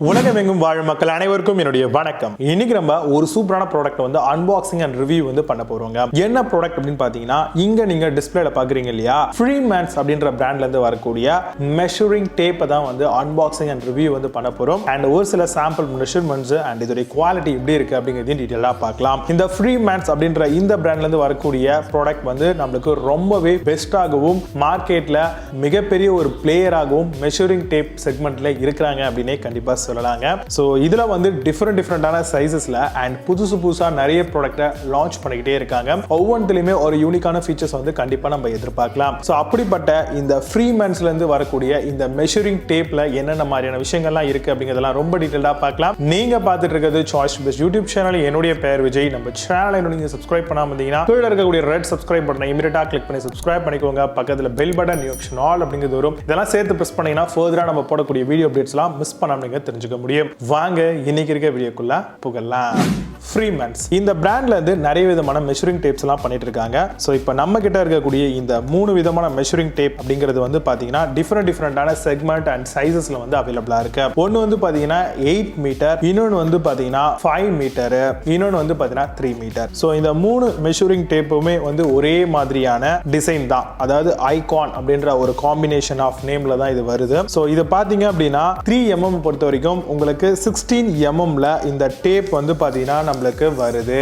உலகமெங்கும் வாழும் மக்கள் அனைவருக்கும் என்னுடைய வணக்கம். இன்னைக்கு நம்ம ஒரு சூப்பரான ப்ராடக்ட் வந்து அன்பாக்சிங் அண்ட் ரிவ்யூ வந்து பண்ண போறோங்க. என்ன ப்ராடக்ட் அப்படின்னு பாத்தீங்கன்னா, இங்க நீங்க டிஸ்பிளேல பாக்குறீங்க இல்லையா, FREEMANS அப்படின்ற பிராண்ட்ல இருந்து வரக்கூடிய மெஷரிங் டேப் தான் வந்து அன்பாக்சிங் அண்ட் ரிவ்யூ வந்து பண்ண போறோம். அண்ட் ஒரு சில சாம்பிள் மெஷர்மெண்ட்ஸ் அண்ட் இதோட குவாலிட்டி எப்படி இருக்கு அப்படிங்கறதையும் டீடைலா பார்க்கலாம். இந்த FREEMANS அப்படின்ற இந்த பிராண்ட்ல இருந்து வரக்கூடிய ப்ராடக்ட் வந்து நம்மளுக்கு ரொம்பவே பெஸ்டாகவும் மார்க்கெட்ல மிகப்பெரிய ஒரு பிளேயராகவும் மெஷரிங் டேப் செக்மெண்ட்ல இருக்காங்க அப்படின்னே கண்டிப்பா சொல்லலாங்க. சோ இதுல வந்து டிஃபரெண்டான சைஸஸ்ல அண்ட் புதுசா நிறைய ப்ராடக்ட்டை லான்ச் பண்ணிக்கிட்டே இருக்காங்க. ஒவ்வொன்றிலுமே ஒரு யூனிக்கான ஃபீச்சர்ஸ் வந்து கண்டிப்பா நம்ம எதிர்பார்க்கலாம். சோ அப்படிப்பட்ட இந்த FREEMANSல இருந்து வரக்கூடிய இந்த மெஷரிங் டேப்ல என்னென்ன மாதிரியான விஷயங்கள்லாம் இருக்கு அப்படிங்கறதெல்லாம் ரொம்ப டீடைலா பார்க்கலாம். நீங்க பார்த்துட்டு இருக்கிறது சாய்ஸ் பெஸ்ட் யூடியூப் சேனல். என்னுடைய பெயர் விஜய். நம்ம சேனலை நீங்க சப்ஸ்கிரைப் பண்ணாம இருந்தீங்கன்னா கீழ இருக்கக்கூடிய ரெட் சப்ஸ்கிரைப் பட்டனை இமிடியேட்டா கிளிக் பண்ணி சப்ஸ்கிரைப் பண்ணிக்கோங்க. பக்கத்துல பெல் பட்டன் ஆப்ஷன் ஆல் அப்படிங்கிறது வரும். இதெல்லாம் சேர்த்து பிரஸ் பண்ணீங்கன்னா ஃபர்தரா நம்ம போடக்கூடிய வீடியோ அப்டேட்ஸ்லாம் மிஸ் பண்ணாம நீங்க தெரிஞ்சுக்க முடியும். வாங்க இன்னைக்கு இருக்க வீடியோக்குள்ள போகலாம். FREEMANS இந்த பிராண்ட்ல இருந்து நிறைய விதமான மெஷரிங் டேப்ஸ் எல்லாம் பண்ணிட்டு இருக்காங்க. சோ இப்போ நம்ம கிட்ட இருக்கக்கூடிய இந்த 3 விதமான மெஷரிங் டேப் அப்படிங்கிறது வந்து பாத்தீங்கன்னா டிஃபரெண்டான செக்மெண்ட் அண்ட் சைஸஸ்ல வந்து அவைலபிளா இருக்கு. ஒன்னு வந்து பாத்தீங்கன்னா 8 மீட்டர், இன்னொன்னு வந்து பாத்தீங்கன்னா 5 மீட்டர், இன்னொன்னு வந்து பாத்தீங்கன்னா 3 மீட்டர். சோ இந்த 3 மெஷரிங் டேப்புமே வந்து ஒரே மாதிரியான டிசைன் தான். அதாவது ஐகான் அப்படின்ற ஒரு காம்பினேஷன் ஆஃப் நேம்ல தான் இது வருது. சோ இது பாத்தீங்க அப்படின்னா 3mm பொறுத்த வரைக்கும் உங்களுக்கு 16mm இந்த டேப் வந்து பாத்தீங்கன்னா நம்மளுக்கு வருது.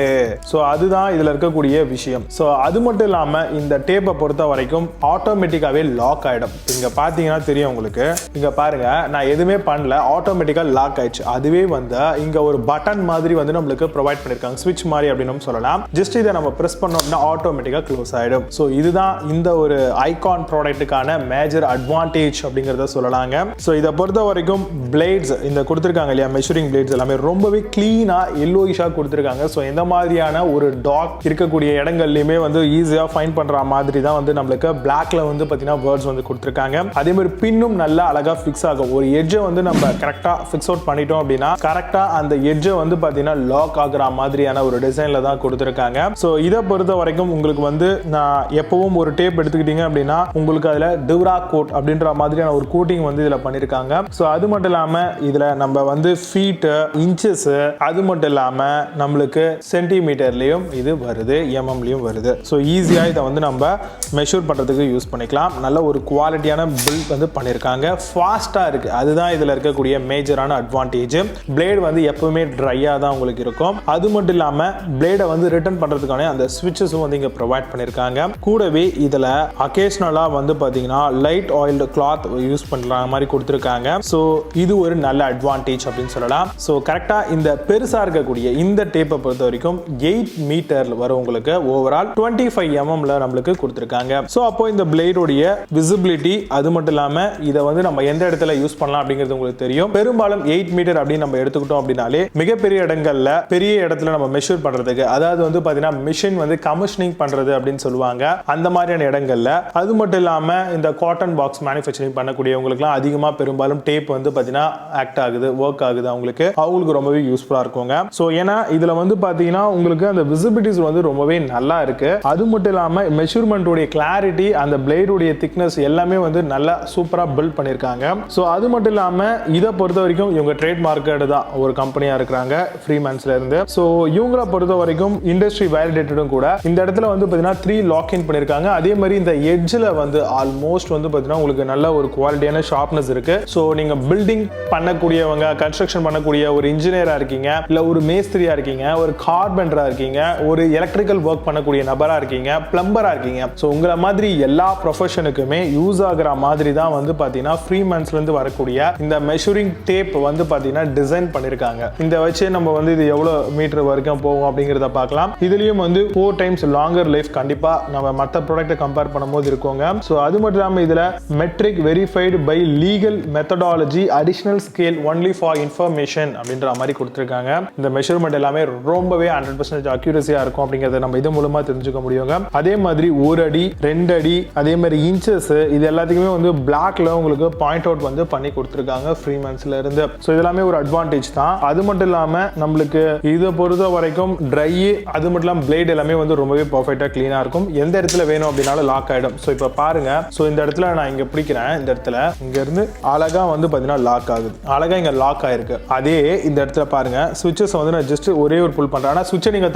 சோ அதுதான் இதுல இருக்கக்கூடிய விஷயம். சோ அது மட்டும் இல்லாம இந்த டேப்பை பொறுத்த வரைக்கும் ஆட்டோமேட்டிக்காவே லாக் ஆயிடும். இங்க பாத்தீங்கன்னா தெரியும் உங்களுக்கு. இங்க பாருங்க, நான் எதுவுமே பண்ணல, ஆட்டோமேட்டிக்கா லாக் ஆயிடுச்சு. அதுவே வந்து இங்க ஒரு பட்டன் மாதிரி வந்து நம்மளுக்கு ப்ரொவைட் பண்ணிருக்காங்க, ஸ்விட்ச் மாதிரி அப்படின்னு சொல்லலாம். ஜஸ்ட் இதை நம்ம பிரஸ் பண்ணோம் அப்படின்னா ஆட்டோமேட்டிக்கா க்ளோஸ் ஆயிடும். சோ இதுதான் இந்த ஒரு ஐகான் ப்ராடக்ட்டுக்கான மேஜர் அட்வான்டேஜ் அப்படிங்கறத சொல்லலாங்க. சோ இதை பொறுத்த வரைக்கும் பிளேட்ஸ் இந்த கொடுத்திருக்காங்க இல்லையா, மெஷரிங் பிளேட்ஸ் எல்லாமே ரொம்பவே கிளீனா எல்லோயிஷா கொடுத்திருக்காங்க. சோ இந்த மாதிரியான ஒரு டாக் இருக்கக்கூடிய இடங்கள்லயுமே வந்து ஈஸியா ஃபைண்ட் பண்ற மாதிரி தான் வந்து நம்மளுக்கு பிளாக்ல வந்து பாத்தீங்கன்னா வேர்ட்ஸ் வந்து கொடுத்திருக்காங்க. அதே மாதிரி பின்னும் நல்லா அழகா ஃபிக்ஸ் ஆகும். ஒரு எட்ஜை வந்து நம்ம கரெக்டா ஃபிக்ஸ் அவுட் பண்ணிட்டோம் அப்படின்னா கரெக்டா அந்த எட்ஜை வந்து பாத்தீங்கன்னா லாக் ஆகுற மாதிரியான ஒரு டிசைன்ல தான் கொடுத்திருக்காங்க. சோ இதை பொறுத்த வரைக்கும் உங்களுக்கு வந்து நான் எப்பவும் ஒரு டேப் எடுத்துக்கிட்டீங்க அப்படின்னா உங்களுக்கு அதுல Dura Coat அப்படின்ற மாதிரியான ஒரு கோட்டிங் வந்து இதுல பண்ணிருக்காங்க. சோ அது மட்டும் இல்லாம இதுல நம்ம வந்து ஃபீட், இன்ச்சஸ், அது மட்டும் இல்லாம நம்மளுக்கு சென்டிமீட்டர்லயும் இது வருது, எம்எம்லயும் வருது. சோ ஈஸியா இதை வந்து நம்ம மெஷர் பண்றதுக்கு யூஸ் பண்ணிக்கலாம். நல்ல ஒரு குவாலிட்டியான பில்ட் வந்து பண்ணிருக்காங்க. ஃபாஸ்டா இருக்கு, அதுதான் இதுல இருக்கக்கூடிய மேஜரான அட்வான்டேஜ். பிளேட் வந்து எப்பவுமே ட்ரையா தான் உங்களுக்கு இருக்கும். அது மட்டும் இல்லாம பிளேடை வந்து ரிட்டர்ன் பண்றதுக்கான அந்த ஸ்விட்சஸும் வந்து இங்க ப்ரொவைட் பண்ணிருக்காங்க. கூடவே இதுல அகேஷனலா வந்து பாத்தீங்கன்னா லைட் ஆயில்டு கிளாத் யூஸ் பண்ற மாதிரி கொடுத்திருக்காங்க. சோ இது ஒரு நல்ல அட்வான்டேஜ் அப்படின்னு சொல்லலாம். சோ கரெக்டா இந்த பெருசா இருக்கக்கூடிய இந்த டேப்பை பொறுத்த வரைக்கும் 8 மீட்டர் வரும் உங்களுக்கு. ஓவரால் 25mm நம்மளுக்கு கொடுத்திருக்காங்க. சோ அப்போ இந்த பிளேடோடைய விசிபிலிட்டி அது மட்டும் இல்லாம இதை வந்து நம்ம எந்த இடத்துல யூஸ் பண்ணலாம் அப்படிங்கிறது உங்களுக்கு தெரியும். பெரும்பாலும் 8 மீட்டர் அப்படின்னு நம்ம எடுத்துக்கிட்டோம் அப்படின்னாலே மிகப்பெரிய இடங்கள்ல பெரிய இடத்துல நம்ம மெஷர் பண்றதுக்கு, அதாவது வந்து பாத்தீங்கன்னா மிஷின் வந்து கமிஷனிங் பண்றது அப்படின்னு சொல்லுவாங்க, அந்த மாதிரியான இடங்கள்ல. அது மட்டும் இல்லாம இந்த காட்டன் பாக்ஸ் மேனுஃபேக்சரிங் பண்ணக்கூடியவங்களுக்குலாம் அதிகமா பெரும்பாலும் டேப் வந்து பாத்தீங்கன்னா ஆக்ட் ஆகுது, ஒர்க் ஆகுது, அவங்களுக்கு ரொம்பவே யூஸ்ஃபுல்லா இருக்குங்க. சோ ஏன்னா இதுல வந்து பாத்தீங்கன்னா உங்களுக்கு அந்த விசிபிலிட்டிஸ் வந்து ரொம்பவே நல்லா இருக்கு. அது மட்டும் இல்லாம மெஷர்மெண்ட் உடைய கிளாரிட்டி, அந்த பிளேட் உடைய திக்னஸ் எல்லாமே வந்து நல்லா சூப்பரா பில்ட் பண்ணிருக்காங்க. சோ அது மட்டும் இல்லாம இதை பொறுத்த வரைக்கும் இவங்க ட்ரேட் மார்க்கெட் தான் ஒரு கம்பெனியா இருக்காங்க FREEMANSல இருந்து. சோ இவங்கள பொறுத்த வரைக்கும் இண்டஸ்ட்ரி வேலிடேட்டடும் கூட. இந்த இடத்துல வந்து பாத்தீங்கன்னா 3 லாக் இன் பண்ணிருக்காங்க. அதே மாதிரி இந்த எட்ஜ்ல வந்து ஆல்மோஸ்ட் வந்து பாத்தீங்கன்னா உங்களுக்கு நல்ல ஒரு குவாலிட்டியான ஷார்ப்னஸ் இருக்கு. சோ நீங்க பில்டிங் பண்ணக்கூடியவங்க, கன்ஸ்ட்ரக்ஷன் பண்ணக்கூடிய ஒரு இன்ஜினியரா இருக்கீங்க, இல்ல ஒரு மேஸ்திரியா இருக்கீங்க, ஒரு கார்பெண்டரா இருக்கீங்க, ஒரு எலக்ட்ரிக்கல் ஒர்க் பண்ணக்கூடிய நபரா இருக்கீங்க, பிளம்பரா இருக்கீங்க, சோ உங்கள மாதிரி எல்லா ப்ரொஃபஷனுக்குமே யூஸ் ஆகுற மாதிரி தான் வந்து பாத்தீங்கன்னா FREEMANSல இருந்து வரக்கூடிய இந்த மெஷரிங் டேப் வந்து பாத்தீங்கன்னா டிசைன் பண்ணிருக்காங்க. இந்த வச்சு நம்ம வந்து இது எவ்வளவு மீட்டர் வரைக்கும் போகும் அப்படிங்கறத பார்க்கலாம். இதுலயும் வந்து 4 டைம்ஸ் லாங்கர் லைஃப் கண்டிப்பா நம்ம மற்ற ப்ராடக்ட்டை கம்பேர் பண்ணும்போது இருக்குங்க. சோ அது மட்டும் இல்லாம இதுல metric verified by legal methodology, additional scale only for information அப்படின்ற மாதிரி கொடுத்திருக்காங்க. இந்த மெஷர்மெண்ட் எல்லாமே ரொம்பவே 100% அக்யூரசியா இருக்கும் அப்படிங்கறத நம்ம இது மூலமா தெரிஞ்சுக்க முடியுங்க. அதே மாதிரி 1 அடி 2 அடி அதே மாதிரி இன்ச்சஸ் இது எல்லாத்துக்குமே வந்து பிளாக்ல உங்களுக்கு பாயிண்ட் அவுட் வந்து பண்ணி கொடுத்துருக்காங்க ஃப்ரீமன்ஸ்ல இருந்து. ஸோ இதெல்லாமே ஒரு அட்வான்டேஜ் தான். அது மட்டும் இல்லாம நம்மளுக்கு இதை பொறுத்த வரைக்கும் ட்ரை அது மட்டும் இல்லாம பிளேட் எல்லாமே வந்து ரொம்பவே பர்ஃபெக்டா கிளீனா இருக்கும். எந்த இடத்துல வேணும் அப்படின்னாலும் லாக் ஆயிடும். ஸோ இப்போ பாருங்க, ஸோ இந்த இடத்துல நான் இங்க பிடிக்கிறேன், இந்த இடத்துல இங்க இருந்து அழகா வந்து பாத்தீங்கன்னா லாக் ஆகுது, அழகா இங்க லாக் ஆயிருக்கு. அதே இந்த இடத்துல பாருங்க சுவிட்சஸ் வந்து நான் ஜஸ்ட் ஒரே ஒரு புல் பண்றேன். ஆனா சுவிட்சை நீங்க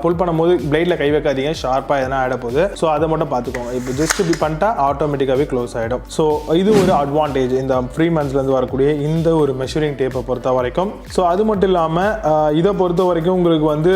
புல் பண்ணும்போது பிளேட்ல கை வைக்காதீங்க, ஷார்ப்பா எதனா ஆயிட போகுது. ஸோ அதை மட்டும் பார்த்துக்கோங்க. இப்போ ஜஸ்ட் இப்படி பண்ணிட்டா ஆட்டோமேட்டிக்காவே க்ளோஸ் ஆயிடும். ஸோ இது ஒரு அட்வான்டேஜ் இந்த ஃப்ரீமன்ஸ்ல இருந்து வரக்கூடிய இந்த ஒரு மெஷரிங் டேப்பை பொறுத்த வரைக்கும். ஸோ அது மட்டும் இல்லாம இதை பொறுத்த வரைக்கும் உங்களுக்கு வந்து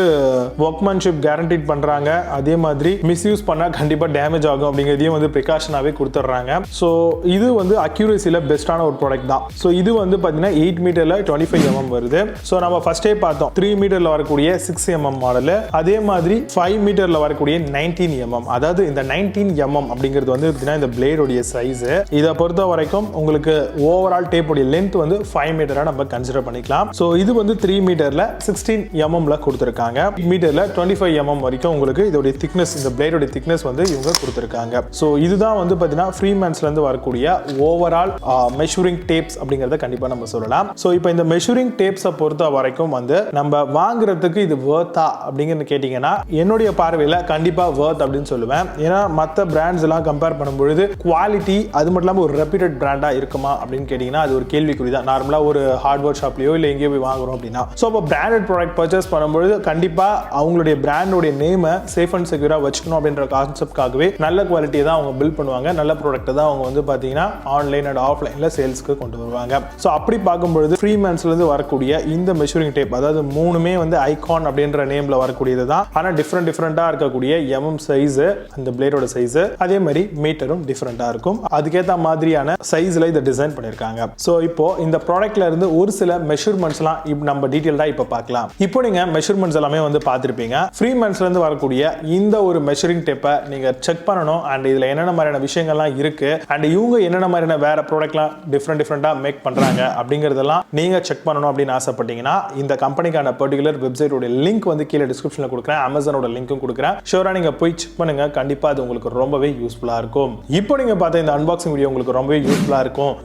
ஒர்க்மேன்ஷிப் கேரண்டீட் பண்றாங்க. அதே மாதிரி மிஸ்யூஸ் பண்ணா கண்டிப்பா டேமேஜ் ஆகும் அப்படிங்கிறதையும் வந்து ப்ரிகாஷனாவே கொடுத்துட்றாங்க. ஸோ இது வந்து அக்யூரசியில பெஸ்டான ஒரு ப்ராடக்ட் தான். ஸோ இது வந்து பார்த்தீங்கன்னா 8 மீட்டர்ல 25 mm வருது. ஸோ நம்ம ஃபர்ஸ்டே பார்த்தோம் 3 மீட்டர்ல வரக்கூடிய 6 mm மாடல், அதே மாதிரி 5 மீட்டர்ல வரக்கூடிய 19 mm. அதாவது இந்த 19 mm அப்படிங்கிறது வந்து இந்த பிளேடோடைய சைஸ். இதை பொறுத்த வரைக்கும் உங்களுக்கு ஓவரால் டேப்போடைய லென்த் வந்து 5 மீட்டரா நம்ம கன்சிடர் பண்ணிக்கலாம். ஸோ இது வந்து 3 மீட்டர்ல 16 mm கொடுத்துருக்காங்க. மீட்டர்ல 25 mm வரைக்கும் உங்களுக்கு இதோடைய திக்னஸ், இந்த பிளேடோடைய திக்னஸ் வந்து இவங்க கொடுத்துருக்காங்க. ஸோ இதுதான் வந்து பார்த்தீங்கன்னா ஃப்ரீமன்ஸ்ல இருந்து வரக்கூடிய ஓவரால் மெஷரிங் டேப்ஸ் அப்படிங்கறத கண்டிப்பா நம்ம சொல்லலாம். சோ இப்போ இந்த மெஷரிங் டேப்ஸை பொறுத்த வரைக்கும் வந்து நம்ம வாங்குறதுக்கு இது வர்த்தா அப்படிங்கன்னு கேட்டீங்கன்னா என்னுடைய பார்வையில கண்டிப்பா வர்த் அப்படின்னு சொல்லுவேன். ஏன்னா மற்ற பிராண்ட்ஸ் எல்லாம் கம்பேர் பண்ணும்பொழுது குவாலிட்டி அது மட்டும் இல்லாமல் ஒரு ரெப்யூட்டட் பிராண்டா இருக்குமா அப்படின்னு கேட்டீங்கன்னா அது ஒரு கேள்விக்குறி தான். நார்மலா ஒரு ஹார்ட்வேர் ஷாப்லயோ இல்லை எங்கேயோ போய் வாங்குறோம் அப்படின்னா ஸோ இப்போ பிராண்டட் ப்ராடக்ட் பர்ச்சேஸ் பண்ணும்பொழுது கண்டிப்பா அவங்களுடைய பிராண்டோடைய நேமை சேஃப் அண்ட் செக்யூரா வச்சுக்கணும் அப்படின்ற கான்செப்ட்காகவே நல்ல குவாலிட்டியை தான் அவங்க பில்ட் பண்ணுவாங்க. நல்ல ப்ராடக்ட் தான் அவங்க வந்து பாத்தீங்கன்னா ஆன்லைன் அண்ட் ஆஃப்லைன்ல சேல்ஸ்க்கு கொண்டு வருவாங்க. ஸோ அப்படி பார்க்கும்பொழுது ஃப்ரீமன்ஸ்ல இருந்து வரக்கூடிய இந்த மெஷரிங் டேப், அதாவது மூணுமே வந்து ஐகான் அப்படின்ற நேம்ல வரக்கூடியது தான். ஆனா டிஃப்ரெண்டா இருக்கக்கூடிய எம்எம் சைஸ், அந்த பிளேடோட சைஸ், அதே மாதிரி மீட்டரும் டிஃப்ரெண்டா இருக்கும். அதுக்கேற்ற மாதிரியான சைஸ்ல இதை டிசைன் பண்ணிருக்காங்க. ஸோ இப்போ இந்த ப்ராடக்ட்ல இருந்து ஒரு சில மெஷர்மெண்ட்ஸ்லாம் நம்ம டீடைல்டா இப்போ பார்க்கலாம். இப்போ நீங்க மெஷர்மெண்ட்ஸ் எல்லாமே வந்து பார்த்திருப்பீங்க. ஃப்ரீமன்ஸ்ல இருந்து வரக்கூடிய இந்த ஒரு மெஷரிங் டேப்பை நீங்க செக் பண்ணணும். அண்ட் இதுல என்னென்ன மாதிரியான விஷயங்கள்லாம் இருக்கு, அண்ட் இவங்க என்னென்ன மாதிரியான வேற ப்ராடக்ட்லாம் டிஃப்ரெண்டா மேக் பண்றாங்க அப்படிங்கறதெல்லாம் நீங்க செக் பண்ணணும் அப்படின்னு ஆசைப்பட்டீங்கன்னா இந்த கம்பெனிக்கான பர்டிகுலர் வெப்சைட்டோட லிங்க் வந்து கீழே டிஸ்கிரிப்ஷன்ல கொடுக்குறேன், அமேசானோட லிங்க்கும் கொடுக்குறேன். ஷூரா நீங்க போய் செக் பண்ணுங்க, கண்டிப்பா அது உங்களுக்கு ரொம்பவே யூஸ்ஃபுல்லா இருக்கும். இப்போ நீங்க பார்த்த இந்த அன்பாக்சிங் வீடியோ உங்களுக்கு ரொம்பவே யூஸ்ஃபுல்லா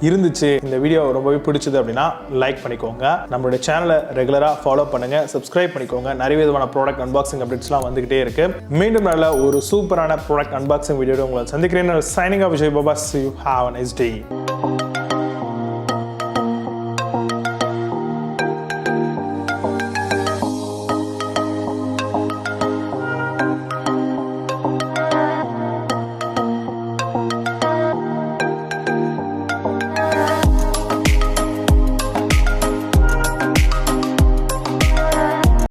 இருந்துச்சு, இந்த வீடியோ ரொம்பவே பிடிச்சது அப்படின்னா லைக் பண்ணிக்கோங்க. நம்மளுடைய சேனலை ரெகுலரா ஃபாலோ பண்ணுங்க, சப்ஸ்கிரைப் பண்ணிக்கோங்க. நிறைய விதமான ப்ராடக்ட் அன்பாக்சிங் அப்டேட்ஸ்லாம் வந்துகிட்டே இருக்கு. மீண்டும் நல்ல ஒரு சூப்பரான ப்ராடக்ட் அன்பாக்சிங் வீடியோ உங்களை சந்திக்கிறேன். Signing off Vijay Baba. See you. Have a nice day.